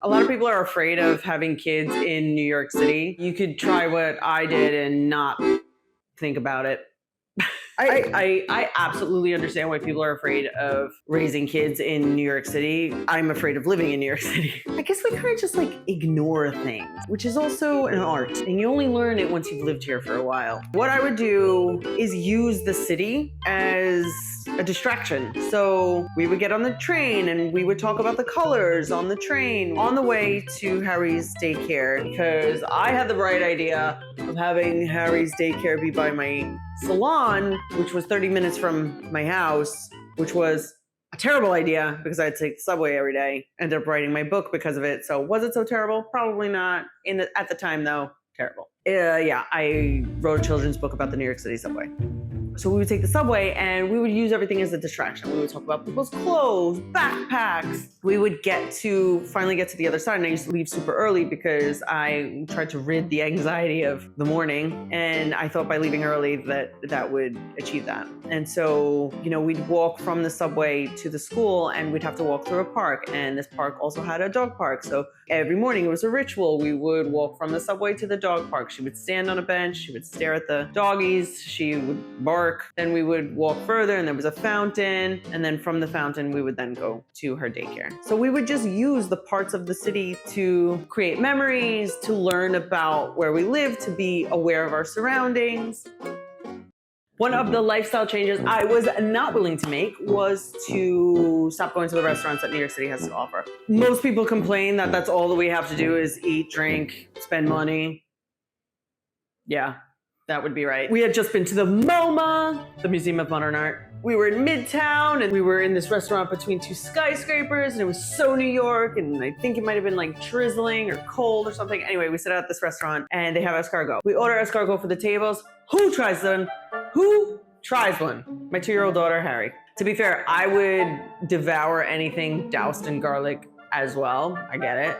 A lot of people are afraid of having kids in New York City. You could try what I did and not think about it. I absolutely understand why people are afraid of raising kids in New York City. I'm afraid of living in New York City. I guess we kind of just like ignore things, which is also an art. And you only learn it once you've lived here for a while. What I would do is use the city as a distraction. So we would get on the train and we would talk about the colors on the train on the way to Harry's daycare, because I had the bright idea of having Harry's daycare be by my salon, which was 30 minutes from my house, which was a terrible idea because I had to take the subway every day. Ended up writing my book because of it. So was it so terrible? Probably not. At the time though, terrible. Yeah, I wrote a children's book about the New York City subway. So we would take the subway and we would use everything as a distraction. We would talk about people's clothes, backpacks. We would finally get to the other side, and I used to leave super early because I tried to rid the anxiety of the morning. And I thought by leaving early that would achieve that. And so, we'd walk from the subway to the school and we'd have to walk through a park. And this park also had a dog park. So every morning it was a ritual. We would walk from the subway to the dog park. She would stand on a bench. She would stare at the doggies. She would bark. Then we would walk further and there was a fountain. And then from the fountain, we would then go to her daycare. So we would just use the parts of the city to create memories, to learn about where we live, to be aware of our surroundings. One of the lifestyle changes I was not willing to make was to stop going to the restaurants that New York City has to offer. Most people complain that that's all that we have to do is eat, drink, spend money. Yeah. That would be right. We had just been to the MoMA, the Museum of Modern Art. We were in Midtown and we were in this restaurant between two skyscrapers and it was so New York, and I think it might have been like drizzling or cold or something. Anyway, we sit at this restaurant and they have escargot. We order escargot for the tables. Who tries them? Who tries one? My 2-year-old daughter, Harry. To be fair, I would devour anything doused in garlic as well. I get it.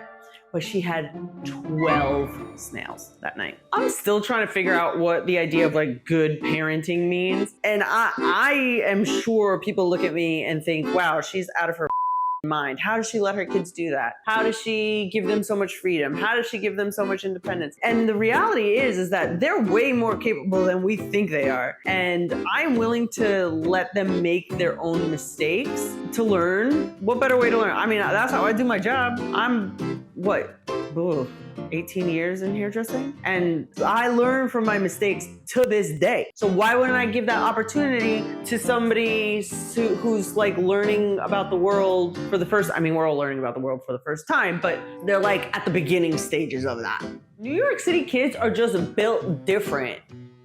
But she had 12 snails that night. I'm still trying to figure out what the idea of like good parenting means. And I am sure people look at me and think, wow, she's out of her mind. How does she let her kids do that? How does she give them so much freedom? How does she give them so much independence? And the reality is that they're way more capable than we think they are. And I'm willing to let them make their own mistakes to learn. What better way to learn? I mean, that's how I do my job. I'm 18 years in hairdressing, and I learn from my mistakes to this day. So why wouldn't I give that opportunity to somebody who's like learning about the world for the first, we're all learning about the world for the first time, but they're like at the beginning stages of that. New York City kids are just built different.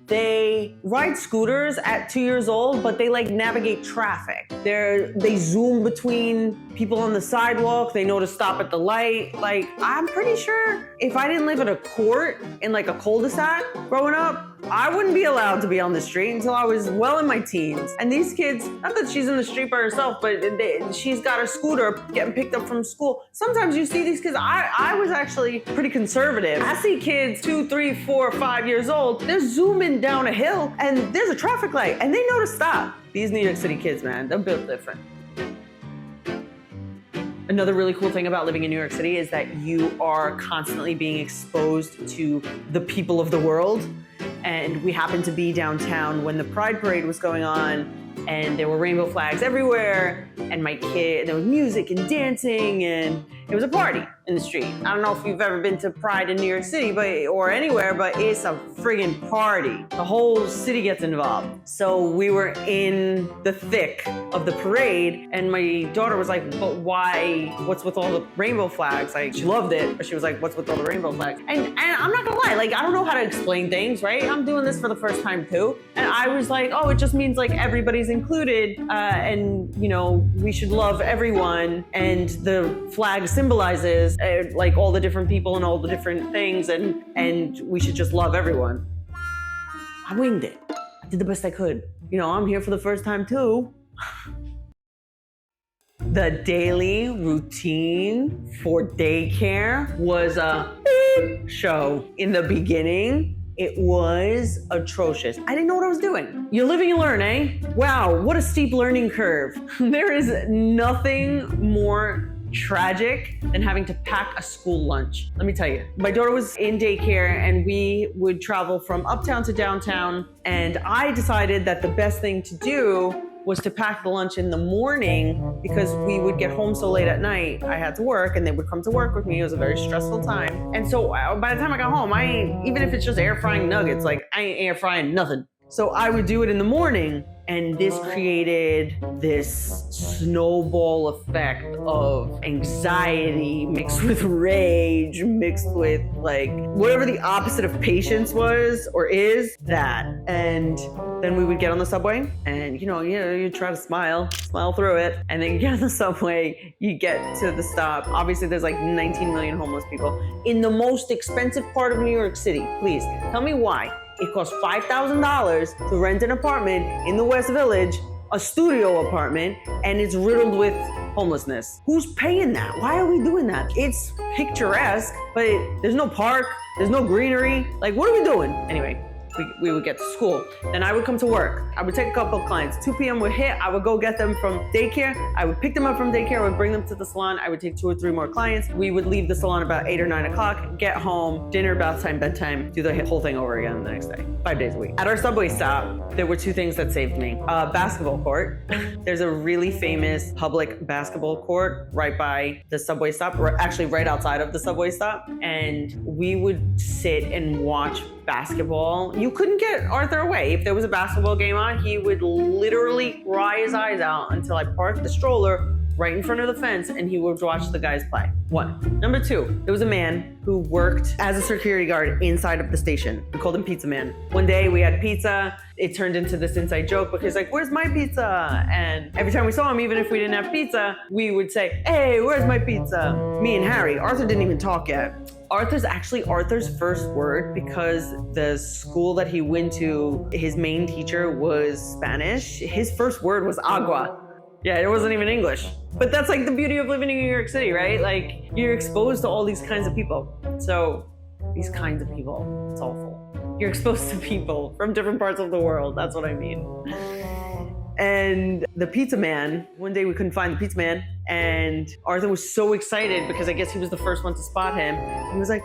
They ride scooters at 2 years old, but they like navigate traffic. They zoom between people on the sidewalk. They know to stop at the light. Like, I'm pretty sure if I didn't live in a court in like a cul-de-sac growing up, I wouldn't be allowed to be on the street until I was well in my teens. And these kids, not that she's in the street by herself, but she's got a scooter getting picked up from school. Sometimes you see these kids, I was actually pretty conservative. I see kids 2, 3, 4, 5 years old, they're zooming down a hill and there's a traffic light and they know to stop. These New York City kids, man, they're built different. Another really cool thing about living in New York City is that you are constantly being exposed to the people of the world. And we happened to be downtown when the Pride Parade was going on, and there were rainbow flags everywhere, and there was music and dancing, and it was a party in the street. I don't know if you've ever been to Pride in New York City or anywhere, but it's a friggin' party. The whole city gets involved. So we were in the thick of the parade, and my daughter was like, but why, what's with all the rainbow flags? Like, she loved it, but she was like, what's with all the rainbow flags? And I'm not gonna lie, like, I don't know how to explain things, right? I'm doing this for the first time too. And I was like, oh, it just means like everybody's included, and we should love everyone, and the flag symbolizes like all the different people and all the different things, and we should just love everyone. I winged it. I did the best I could. I'm here for the first time too. The daily routine for daycare was a show. In the beginning, it was atrocious. I didn't know what I was doing. You live and you learn, eh? Wow, what a steep learning curve. There is nothing more tragic than having to pack a school lunch. Let me tell you, my daughter was in daycare and we would travel from uptown to downtown, and I decided that the best thing to do was to pack the lunch in the morning because we would get home so late at night. I had to work and they would come to work with me. It was a very stressful time. And so by the time I got home, even if it's just air frying nuggets, like I ain't air frying nothing. So I would do it in the morning, and this created this snowball effect of anxiety mixed with rage, mixed with like whatever the opposite of patience was or is, that. And then we would get on the subway and you try to smile through it, and then you get on the subway, you get to the stop. Obviously there's like 19 million homeless people in the most expensive part of New York City. Please tell me why it costs $5,000 to rent an apartment in the West Village, a studio apartment, and it's riddled with homelessness. Who's paying that? Why are we doing that? It's picturesque, but there's no park, there's no greenery. Like, what are we doing? Anyway, we would get to school. Then I would come to work. I would take a couple of clients. 2 p.m. would hit. I would go get them from daycare. I would pick them up from daycare. I would bring them to the salon. I would take 2 or 3 more clients. We would leave the salon about 8 or 9 o'clock, get home, dinner, bath time, bedtime, do the whole thing over again the next day, 5 days a week. At our subway stop, there were 2 things that saved me. A basketball court. There's a really famous public basketball court right by the subway stop, or actually right outside of the subway stop. And we would sit and watch basketball. You couldn't get Arthur away. If there was a basketball game on, he would literally cry his eyes out until I parked the stroller right in front of the fence and he would watch the guys play. 1. Number 2, there was a man who worked as a security guard inside of the station. We called him Pizza Man. One day we had pizza. It turned into this inside joke because like, where's my pizza? And every time we saw him, even if we didn't have pizza, we would say, hey, where's my pizza? Me and Harry. Arthur didn't even talk yet. Arthur's first word, because the school that he went to, his main teacher was Spanish. His first word was agua. Yeah, it wasn't even English. But that's like the beauty of living in New York City, right? Like, you're exposed to all these kinds of people. So, these kinds of people, it's awful. You're exposed to people from different parts of the world. That's what I mean. And the pizza man, one day we couldn't find the pizza man, and Arthur was so excited because I guess he was the first one to spot him. He was like,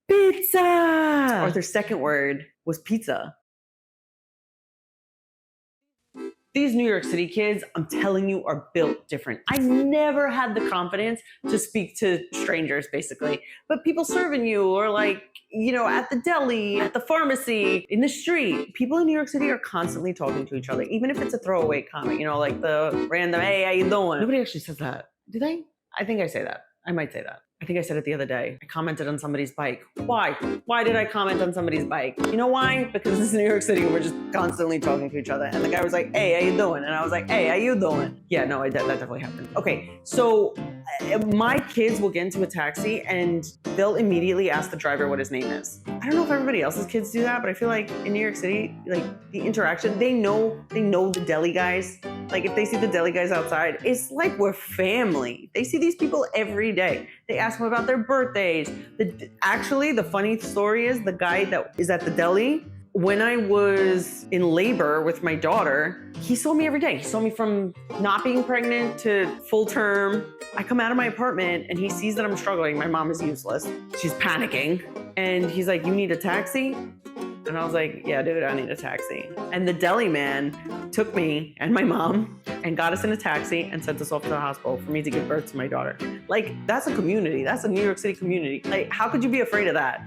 pizza! Arthur's second word was pizza. These New York City kids, I'm telling you, are built different. I never had the confidence to speak to strangers, basically. But people serving you, or like, at the deli, at the pharmacy, in the street. People in New York City are constantly talking to each other, even if it's a throwaway comment, like the random, hey, how you doing? Nobody actually says that. Do they? I think I say that. I might say that. I think I said it the other day. I commented on somebody's bike. Why? Why did I comment on somebody's bike? You know why? Because this is New York City and we're just constantly talking to each other. And the guy was like, hey, how you doing? And I was like, hey, how you doing? Yeah, no, that definitely happened. Okay, so my kids will get into a taxi and they'll immediately ask the driver what his name is. I don't know if everybody else's kids do that, but I feel like in New York City, like the interaction, they know the deli guys. Like if they see the deli guys outside, it's like we're family. They see these people every day. They ask them about their birthdays. Actually, the funny story is the guy that is at the deli, when I was in labor with my daughter, he saw me every day. He saw me from not being pregnant to full term. I come out of my apartment and he sees that I'm struggling. My mom is useless. She's panicking. And he's like, you need a taxi? And I was like, yeah, dude, I need a taxi. And the deli man took me and my mom and got us in a taxi and sent us off to the hospital for me to give birth to my daughter. Like, that's a community. That's a New York City community. Like, how could you be afraid of that?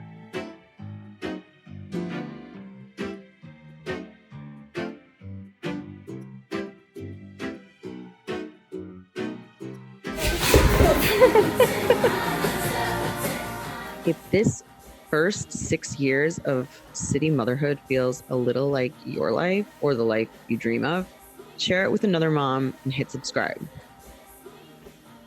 If this first 6 years of city motherhood feels a little like your life or the life you dream of, share it with another mom and hit subscribe.